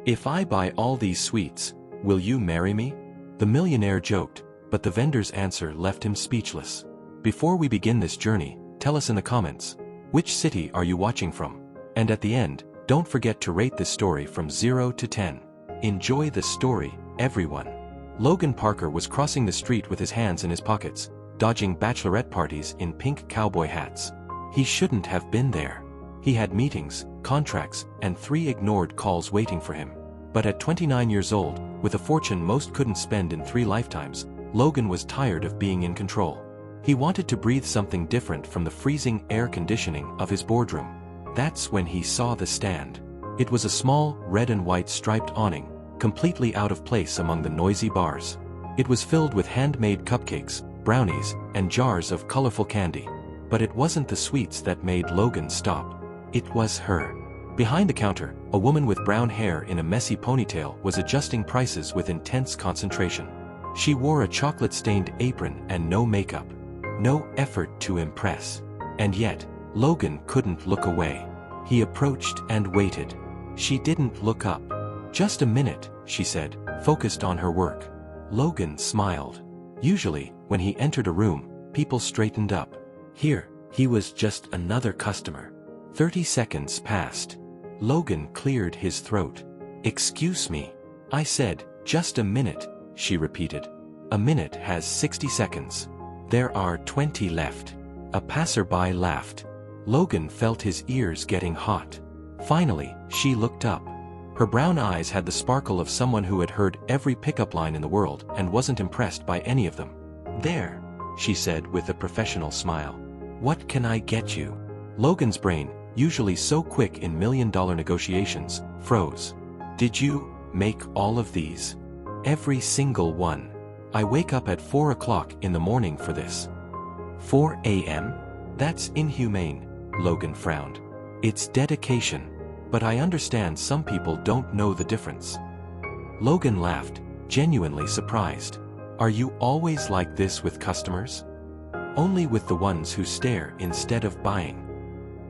"If I buy all these sweets, will you marry me?" The millionaire joked, but the vendor's answer left him speechless. Before we begin this journey, tell us in the comments, which city are you watching from? And at the end, don't forget to rate this story from 0 to 10. Enjoy the story, everyone. Logan Parker was crossing the street with his hands in his pockets, dodging bachelorette parties in pink cowboy hats. He shouldn't have been there. He had meetings, contracts, and 3 ignored calls waiting for him. But at 29 years old, with a fortune most couldn't spend in 3 lifetimes, Logan was tired of being in control. He wanted to breathe something different from the freezing air conditioning of his boardroom. That's when he saw the stand. It was a small, red and white striped awning, completely out of place among the noisy bars. It was filled with handmade cupcakes, brownies, and jars of colorful candy. But it wasn't the sweets that made Logan stop. It was her. Behind the counter, a woman with brown hair in a messy ponytail was adjusting prices with intense concentration. She wore a chocolate-stained apron and no makeup. No effort to impress. And yet, Logan couldn't look away. He approached and waited. She didn't look up. "Just a minute," she said, focused on her work. Logan smiled. Usually, when he entered a room, people straightened up. Here, he was just another customer. 30 seconds passed. Logan cleared his throat. "Excuse me." "I said, just a minute," she repeated. "A minute has 60 seconds. There are 20 left." A passerby laughed. Logan felt his ears getting hot. Finally, she looked up. Her brown eyes had the sparkle of someone who had heard every pickup line in the world and wasn't impressed by any of them. "There," she said with a professional smile. "What can I get you?" Logan's brain, usually so quick in million-dollar negotiations, froze. "Did you make all of these?" "Every single one. I wake up at 4 o'clock in the morning for this." 4 a.m.? That's inhumane, Logan frowned. "It's dedication. But I understand some people don't know the difference." Logan laughed, genuinely surprised. "Are you always like this with customers?" "Only with the ones who stare instead of buying."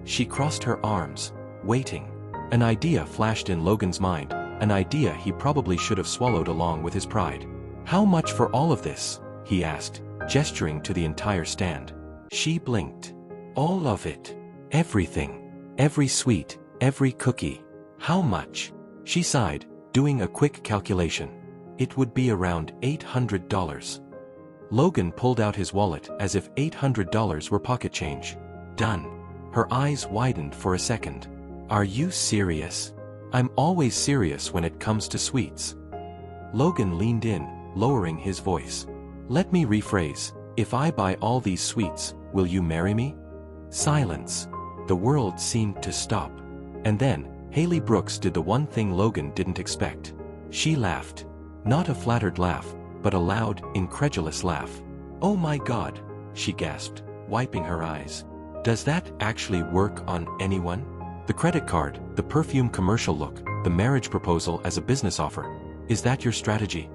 She crossed her arms, waiting. An idea flashed in Logan's mind, an idea he probably should have swallowed along with his pride. "How much for all of this?" he asked, gesturing to the entire stand. She blinked. "All of it. Everything. Every sweet, every cookie." "How much?" She sighed, doing a quick calculation. "It would be around $800. Logan pulled out his wallet as if $800 were pocket change. "Done." Her eyes widened for a second. "Are you serious?" "I'm always serious when it comes to sweets." Logan leaned in, lowering his voice. "Let me rephrase. If I buy all these sweets, will you marry me?" Silence. The world seemed to stop. And then, Haley Brooks did the one thing Logan didn't expect. She laughed. Not a flattered laugh, but a loud, incredulous laugh. "Oh my God," she gasped, wiping her eyes. "Does that actually work on anyone? The credit card, the perfume commercial look, the marriage proposal as a business offer. Is that your strategy?"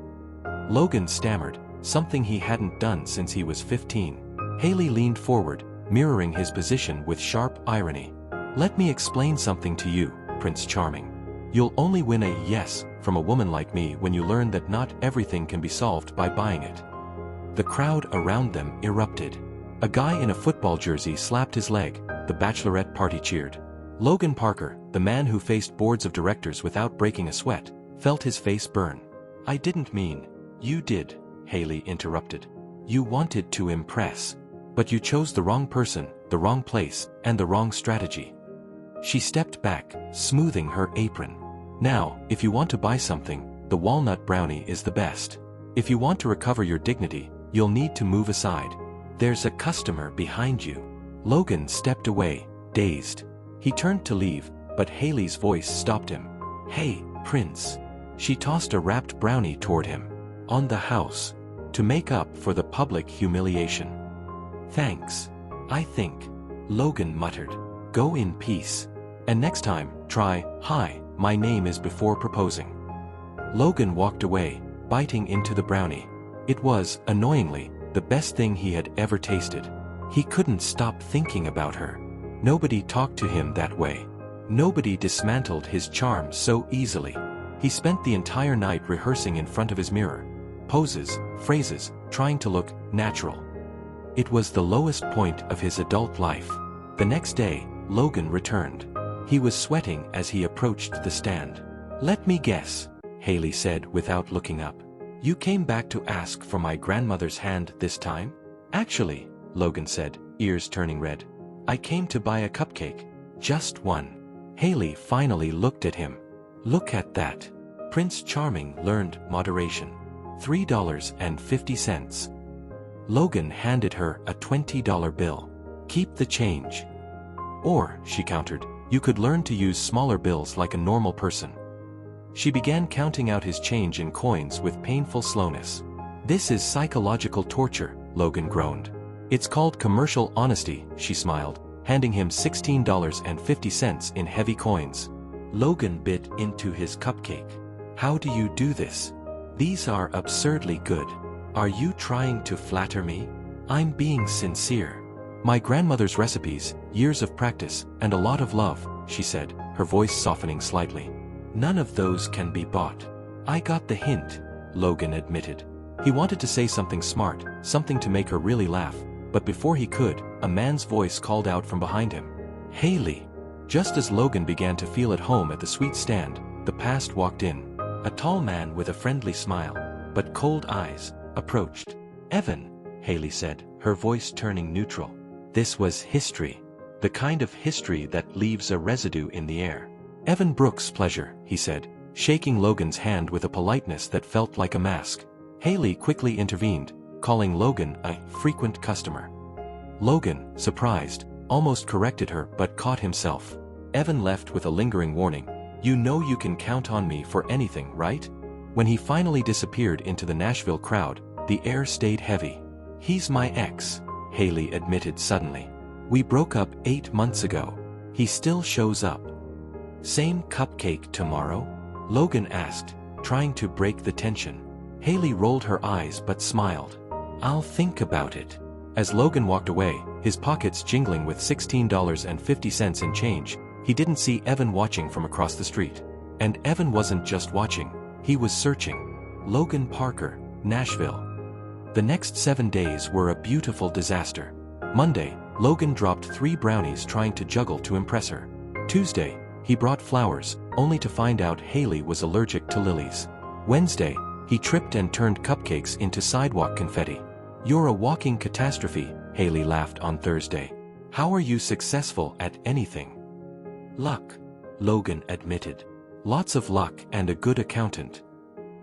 Logan stammered, something he hadn't done since he was 15. Haley leaned forward, mirroring his position with sharp irony. "Let me explain something to you, Prince Charming. You'll only win a yes from a woman like me when you learn that not everything can be solved by buying it." The crowd around them erupted. A guy in a football jersey slapped his leg, the bachelorette party cheered. Logan Parker, the man who faced boards of directors without breaking a sweat, felt his face burn. "I didn't mean." "You did," Haley interrupted. "You wanted to impress. But you chose the wrong person, the wrong place, and the wrong strategy." She stepped back, smoothing her apron. "Now, if you want to buy something, the walnut brownie is the best. If you want to recover your dignity, you'll need to move aside. There's a customer behind you." Logan stepped away, dazed. He turned to leave, but Haley's voice stopped him. "Hey, Prince." She tossed a wrapped brownie toward him. "On the house. To make up for the public humiliation." "Thanks. I think," Logan muttered. "Go in peace. And next time, try, 'Hi, my name is' before proposing." Logan walked away, biting into the brownie. It was, annoyingly, the best thing he had ever tasted. He couldn't stop thinking about her. Nobody talked to him that way. Nobody dismantled his charm so easily. He spent the entire night rehearsing in front of his mirror. Poses, phrases, trying to look natural. It was the lowest point of his adult life. The next day, Logan returned. He was sweating as he approached the stand. "Let me guess," Haley said without looking up. "You came back to ask for my grandmother's hand this time?" "Actually," Logan said, ears turning red, "I came to buy a cupcake. Just one." Haley finally looked at him. "Look at that." Prince Charming learned moderation. $3.50. Logan handed her a $20 bill. "Keep the change." "Or," she countered, "you could learn to use smaller bills like a normal person." She began counting out his change in coins with painful slowness. "This is psychological torture," Logan groaned. "It's called commercial honesty," she smiled, handing him $16.50 in heavy coins. Logan bit into his cupcake. "How do you do this? These are absurdly good. Are you trying to flatter me?" "I'm being sincere. My grandmother's recipes, years of practice, and a lot of love," she said, her voice softening slightly. "None of those can be bought." "I got the hint," Logan admitted. He wanted to say something smart, something to make her really laugh, but before he could, a man's voice called out from behind him. "Haley." Just as Logan began to feel at home at the sweet stand, the past walked in. A tall man with a friendly smile, but cold eyes, approached. "Evan," Haley said, her voice turning neutral. This was history. The kind of history that leaves a residue in the air. "Evan Brooks' pleasure," he said, shaking Logan's hand with a politeness that felt like a mask. Haley quickly intervened, calling Logan a frequent customer. Logan, surprised, almost corrected her but caught himself. Evan left with a lingering warning. "You know you can count on me for anything, right?" When he finally disappeared into the Nashville crowd, the air stayed heavy. "He's my ex," Haley admitted suddenly. "We broke up 8 months ago. He still shows up." "Same cupcake tomorrow?" Logan asked, trying to break the tension. Haley rolled her eyes but smiled. "I'll think about it." As Logan walked away, his pockets jingling with $16.50 in change, he didn't see Evan watching from across the street. And Evan wasn't just watching, he was searching. Logan Parker, Nashville. The next 7 days were a beautiful disaster. Monday, Logan dropped 3 brownies trying to juggle to impress her. Tuesday, he brought flowers, only to find out Haley was allergic to lilies. Wednesday, he tripped and turned cupcakes into sidewalk confetti. "You're a walking catastrophe," Haley laughed on Thursday. "How are you successful at anything?" "Luck," Logan admitted. "Lots of luck and a good accountant."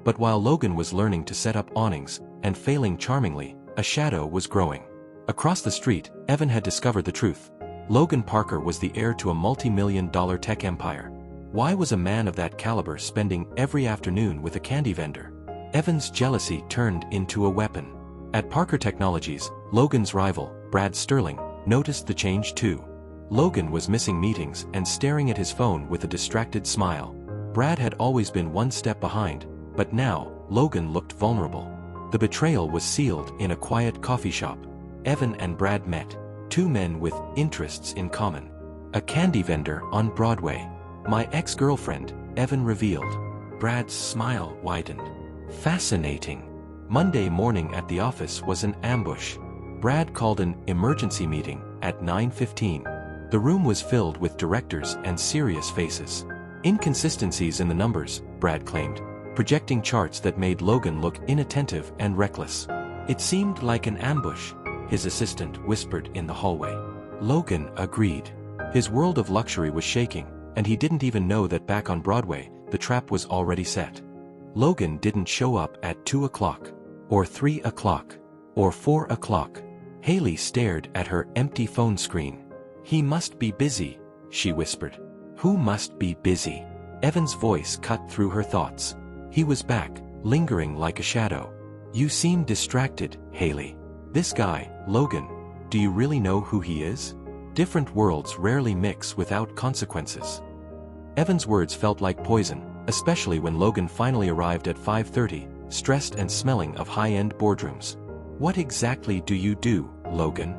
But while Logan was learning to set up awnings, and failing charmingly, a shadow was growing. Across the street, Evan had discovered the truth. Logan Parker was the heir to a multi-million-dollar tech empire. Why was a man of that caliber spending every afternoon with a candy vendor? Evan's jealousy turned into a weapon. At Parker Technologies, Logan's rival, Brad Sterling, noticed the change too. Logan was missing meetings and staring at his phone with a distracted smile. Brad had always been one step behind, but now, Logan looked vulnerable. The betrayal was sealed in a quiet coffee shop. Evan and Brad met, 2 men with interests in common. A candy vendor on Broadway. "My ex-girlfriend," Evan revealed. Brad's smile widened. "Fascinating." Monday morning at the office was an ambush. Brad called an emergency meeting at 9:15. The room was filled with directors and serious faces. Inconsistencies in the numbers, Brad claimed, projecting charts that made Logan look inattentive and reckless. "It seemed like an ambush," his assistant whispered in the hallway. Logan agreed. His world of luxury was shaking, and he didn't even know that back on Broadway, the trap was already set. Logan didn't show up at 2 o'clock, or 3 o'clock, or 4 o'clock. Haley stared at her empty phone screen. "He must be busy," she whispered. "Who must be busy?" Evan's voice cut through her thoughts. He was back, lingering like a shadow. "You seem distracted, Haley. This guy, Logan, do you really know who he is? Different worlds rarely mix without consequences." Evan's words felt like poison, especially when Logan finally arrived at 5:30, stressed and smelling of high-end boardrooms. "What exactly do you do, Logan?"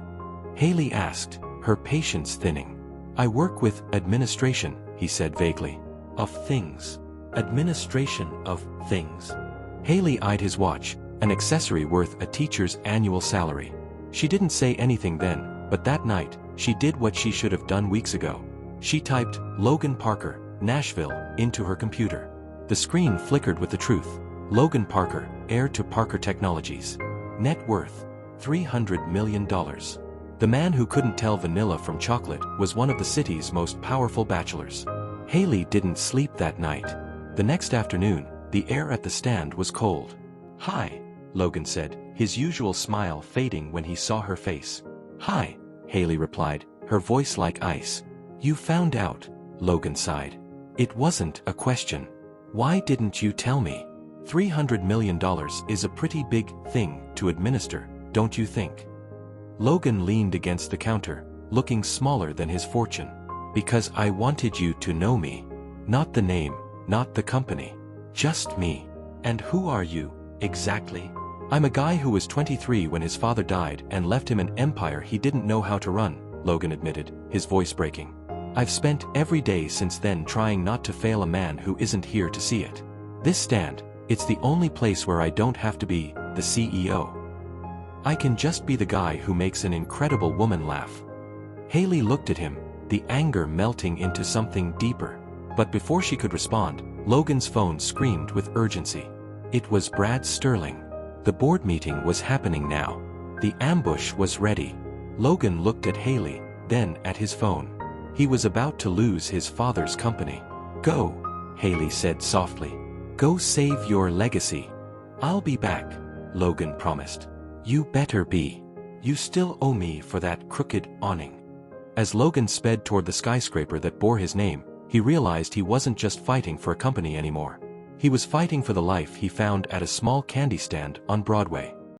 Haley asked, her patience thinning. "I work with administration," he said vaguely. "Of things." Administration of things. Haley eyed his watch, an accessory worth a teacher's annual salary. She didn't say anything then, but that night, she did what she should have done weeks ago. She typed, Logan Parker, Nashville, into her computer. The screen flickered with the truth. Logan Parker, heir to Parker Technologies. Net worth, $300 million. The man who couldn't tell vanilla from chocolate was one of the city's most powerful bachelors. Haley didn't sleep that night. The next afternoon, the air at the stand was cold. Hi, Logan said, his usual smile fading when he saw her face. Hi, Haley replied, her voice like ice. You found out, Logan sighed. It wasn't a question. Why didn't you tell me? $300 million is a pretty big thing to administer, don't you think? Logan leaned against the counter, looking smaller than his fortune. Because I wanted you to know me. Not the name, not the company. Just me. And who are you, exactly? I'm a guy who was 23 when his father died and left him an empire he didn't know how to run, Logan admitted, his voice breaking. I've spent every day since then trying not to fail a man who isn't here to see it. This stand, it's the only place where I don't have to be the CEO. I can just be the guy who makes an incredible woman laugh. Haley looked at him, the anger melting into something deeper. But before she could respond, Logan's phone screamed with urgency. It was Brad Sterling. The board meeting was happening now. The ambush was ready. Logan looked at Haley, then at his phone. He was about to lose his father's company. Go, Haley said softly. Go save your legacy. I'll be back, Logan promised. You better be. You still owe me for that crooked awning. As Logan sped toward the skyscraper that bore his name, he realized he wasn't just fighting for a company anymore. He was fighting for the life he found at a small candy stand on Broadway.